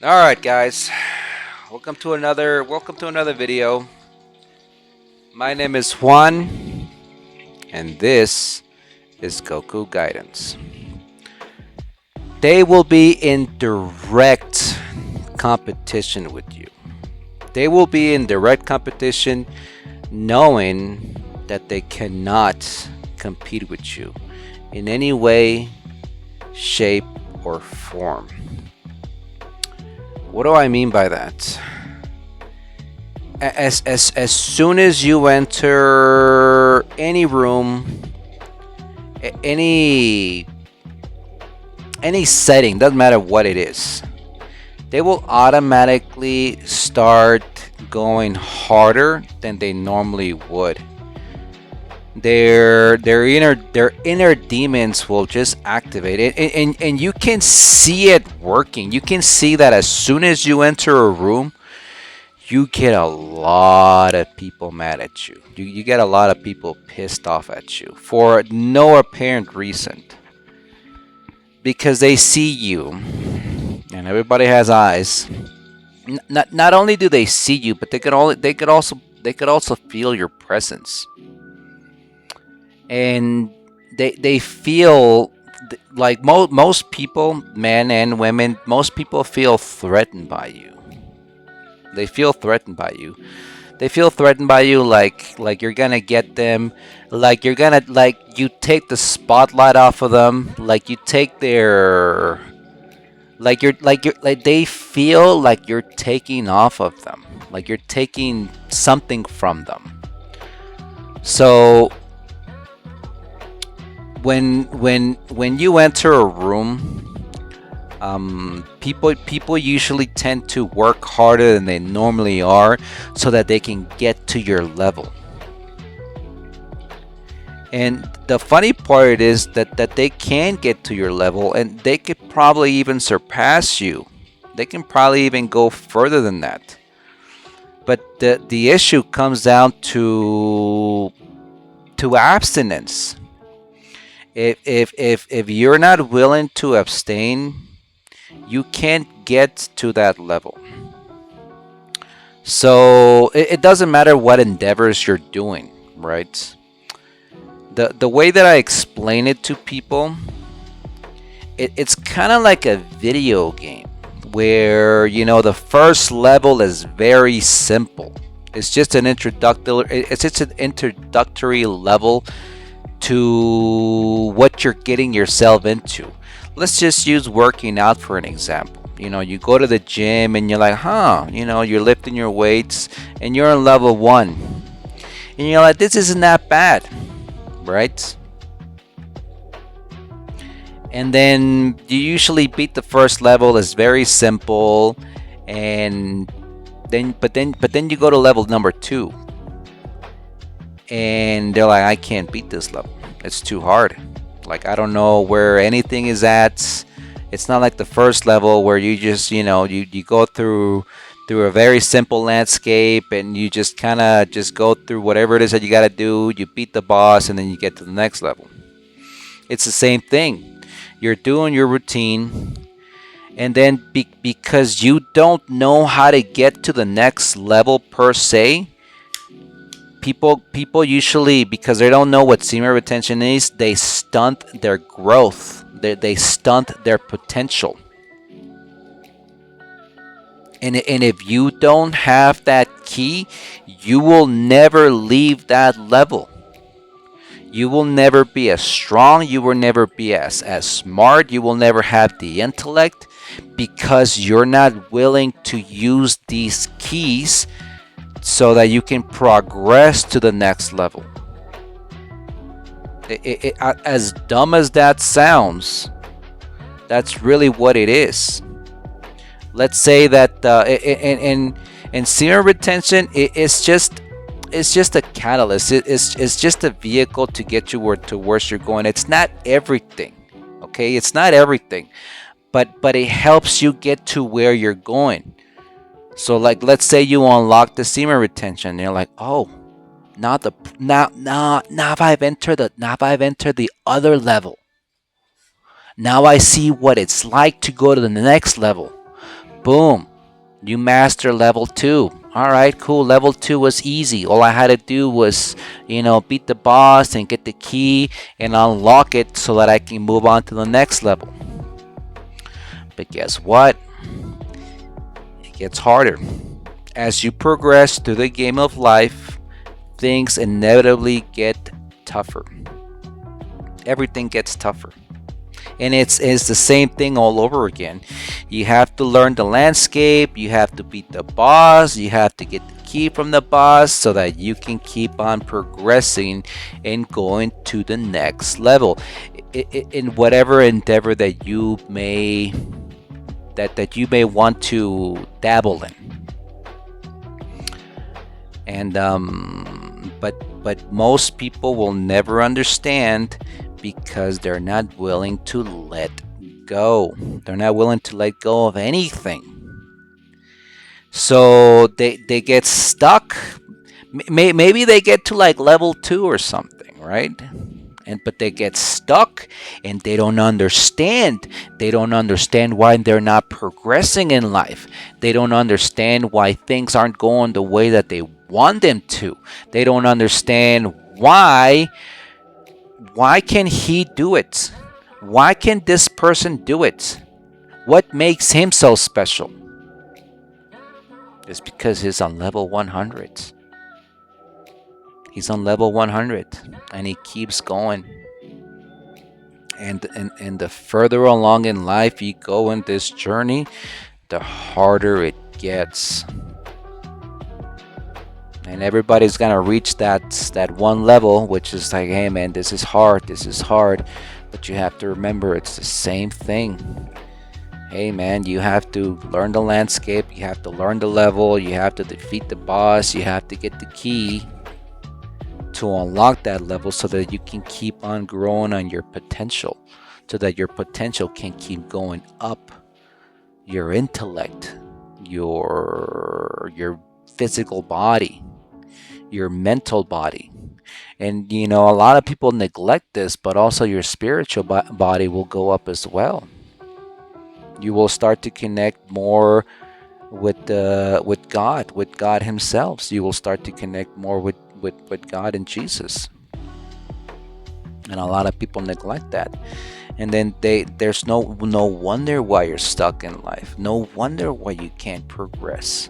All right, guys. Welcome to another video. My name is Juan, and this is Goku Guidance. They will be in direct competition with you. They will be in direct competition knowing that they cannot compete with you in any way, shape, or form. What do I mean by that? As soon as you enter any room, any setting, doesn't matter what it is, they will automatically start going harder than they normally would. Their inner demons will just activate it, and you can see it working. You can see that as soon as you enter a room, you get a lot of people mad at you. You get a lot of people pissed off at you for no apparent reason. Because they see you, and everybody has eyes. Not only do they see you, but they could also feel your presence, and they feel like most people, men and women, most people feel threatened by you. They feel threatened by you. They feel threatened by you like you're gonna get them, like you're gonna like you take the spotlight off of them, like you take their like they feel like you're taking off of them, like you're taking something from them. So when you enter a room, people usually tend to work harder than they normally are so that they can get to your level. And the funny part is that they can get to your level, and they could probably even surpass you. They can probably even go further than that. But the issue comes down to abstinence. If you're not willing to abstain, you can't get to that level. So it doesn't matter what endeavors you're doing, right? The way that I explain it to people, it's kind of like a video game where the first level is very simple. It's just an introductory level to what you're getting yourself into. Let's just use working out for an example. You go to the gym and you're like, you're lifting your weights and you're on level 1. And you're like, this isn't that bad, right? And then you usually beat the first level. It's very simple. And then you go to level number 2. And they're like, I can't beat this level. It's too hard. Like, I don't know where anything is at. It's not like the first level where you just, you go through a very simple landscape and you just kind of just go through whatever it is that you got to do. You beat the boss and then you get to the next level. It's the same thing. You're doing your routine, and then because you don't know how to get to the next level per se, people usually, because they don't know what semen retention is, they stunt their growth. They stunt their potential. And if you don't have that key, you will never leave that level. You will never be as strong. You will never be as smart. You will never have the intellect, because you're not willing to use these keys so that you can progress to the next level. As dumb as that sounds, that's really what it is. Let's say that in serum retention, it's just a catalyst. It's just a vehicle to get you to where you're going. It's not everything, okay? It's not everything, but it helps you get to where you're going. So, like, let's say you unlock the semen retention, and you're like, oh, now I've entered the other level. Now I see what it's like to go to the next level. Boom. You master level 2. All right, cool. Level 2 was easy. All I had to do was, beat the boss and get the key and unlock it so that I can move on to the next level. But guess what? It gets harder. As you progress through the game of life, things inevitably get tougher. Everything gets tougher. And it's the same thing all over again. You have to learn the landscape, you have to beat the boss, you have to get the key from the boss so that you can keep on progressing and going to the next level in whatever endeavor that you may want to dabble in. And but most people will never understand because they're not willing to let go. They're not willing to let go of anything. So they get stuck. Maybe they get to like level 2 or something, right? But they get stuck and they don't understand. They don't understand why they're not progressing in life. They don't understand why things aren't going the way that they want them to. They don't understand why can he do it? Why can this person do it? What makes him so special? It's because he's on level 100. He's on level 100 and he keeps going. And the further along in life you go in this journey, the harder it gets. And everybody's gonna reach that one level, which is like, hey man, this is hard. But you have to remember, it's the same thing. Hey man, you have to learn the landscape, you have to learn the level, you have to defeat the boss, you have to get the key to unlock that level so that you can keep on growing on your potential, so that your potential can keep going up. Your intellect, your physical body, your mental body. And a lot of people neglect this, but also your spiritual body will go up as well. You will start to connect more with God himself. So you will start to connect more with God and Jesus. And a lot of people neglect that. And then there's no wonder why you're stuck in life. No wonder why you can't progress.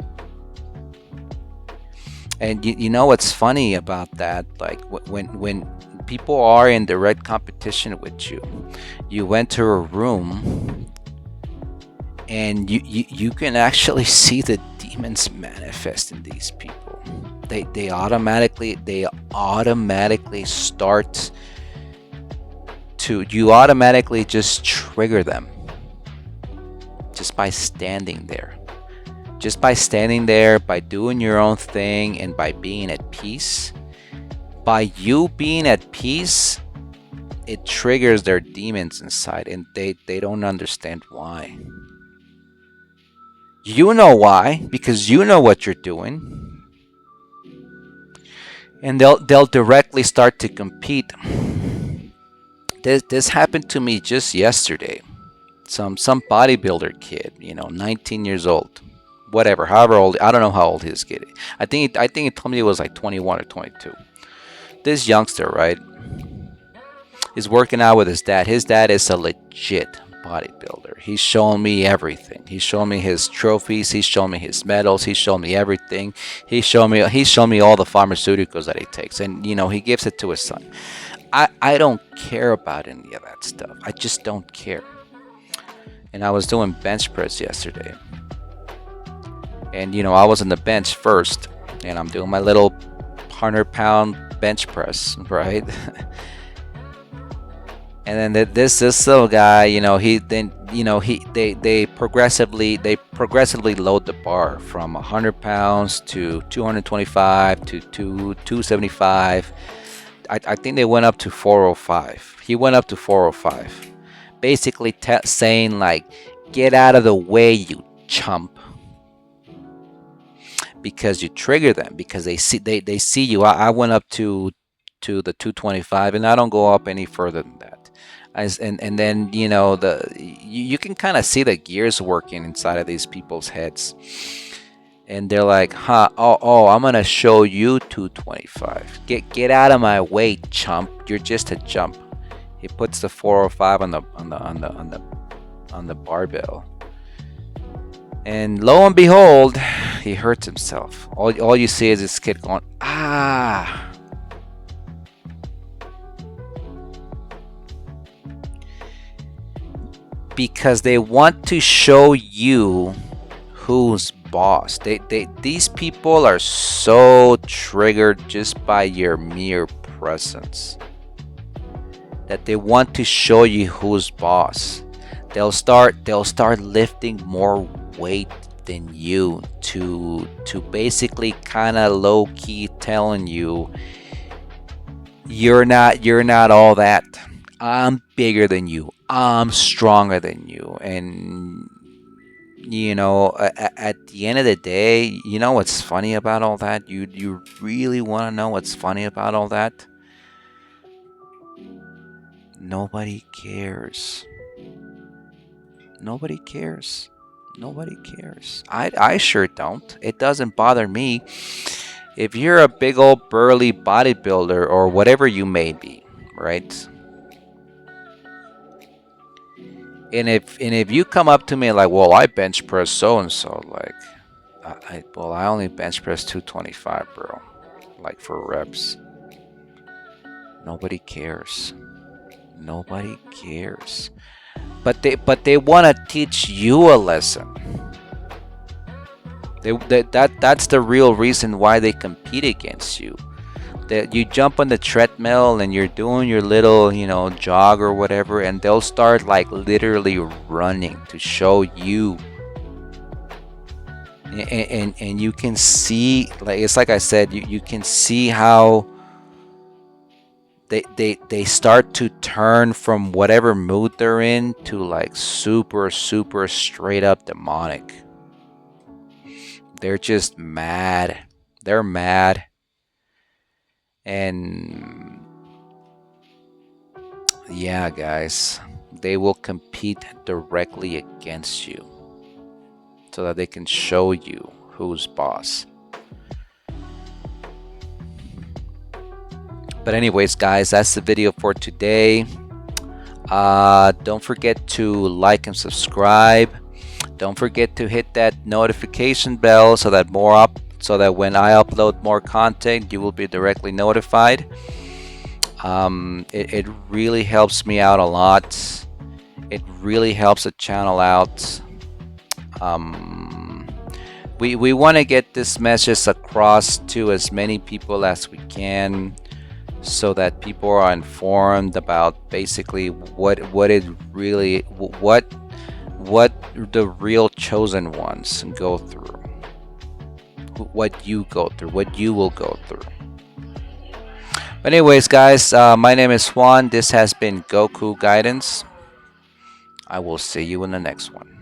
And you know what's funny about that? Like when people are in direct competition with you, you enter a room and you can actually see the demons manifest in these people. They automatically start to, you automatically just trigger them just by standing there. Just by standing there, by doing your own thing, and by being at peace. By you being at peace, it triggers their demons inside, and they don't understand why. You know why, because you know what you're doing. And they'll directly start to compete. This happened to me just yesterday. Some bodybuilder kid, 19 years old. Whatever, however old, I don't know how old his kid is. I think he told me he was like 21 or 22. This youngster, right, is working out with his dad. His dad is a legit bodybuilder. He's showing me everything. He's showing me his trophies. He's showing me his medals. He's showing me everything. He's showing me all the pharmaceuticals that he takes, and he gives it to his son. I don't care about any of that stuff. I just don't care. And I was doing bench press yesterday. And I was on the bench first, and I'm doing my little 100-pound bench press, right? And then this little guy, they progressively load the bar from 100 pounds to 225 to 275. I think they went up to 405. He went up to 405, basically saying like, "Get out of the way, you chump." Because you trigger them, because they see you. I went up to the 225, and I don't go up any further than that. And then you can kind of see the gears working inside of these people's heads, and they're like, huh, oh, I'm gonna show you 225. Get out of my way, chump. You're just a chump. He puts the 405 on the barbell, and lo and behold, he hurts himself. All you see is this kid going, ah. Because they want to show you who's boss. These people are so triggered just by your mere presence that they want to show you who's boss. They'll start lifting more weight than you to basically kind of low key telling you you're not all that. I'm bigger than you. I'm stronger than you. And at the end of the day, you know what's funny about all that? You really want to know what's funny about all that? Nobody cares. Nobody cares. Nobody cares. I sure don't. It doesn't bother me. If you're a big old burly bodybuilder or whatever you may be, right? And if you come up to me like, well, I bench press so and so, like, I only bench press 225, bro, like for reps. Nobody cares. Nobody cares. But they want to teach you a lesson. That's the real reason why they compete against you. That you jump on the treadmill and you're doing your little, jog or whatever, and they'll start like literally running to show you. And you can see, like, it's like I said, you can see how they start to turn from whatever mood they're in to like super straight up demonic. They're just mad. They're mad. And yeah, guys, they will compete directly against you so that they can show you who's boss. But anyways, guys, that's the video for today. Don't forget to like and subscribe. Don't forget to hit that notification bell so that when I upload more content, you will be directly notified. It really helps me out a lot. It really helps the channel out. We want to get this message across to as many people as we can, so that people are informed about basically what the real chosen ones go through. What you go through, what you will go through. But anyways, guys, my name is Juan. This has been Goku Guidance. I will see you in the next one.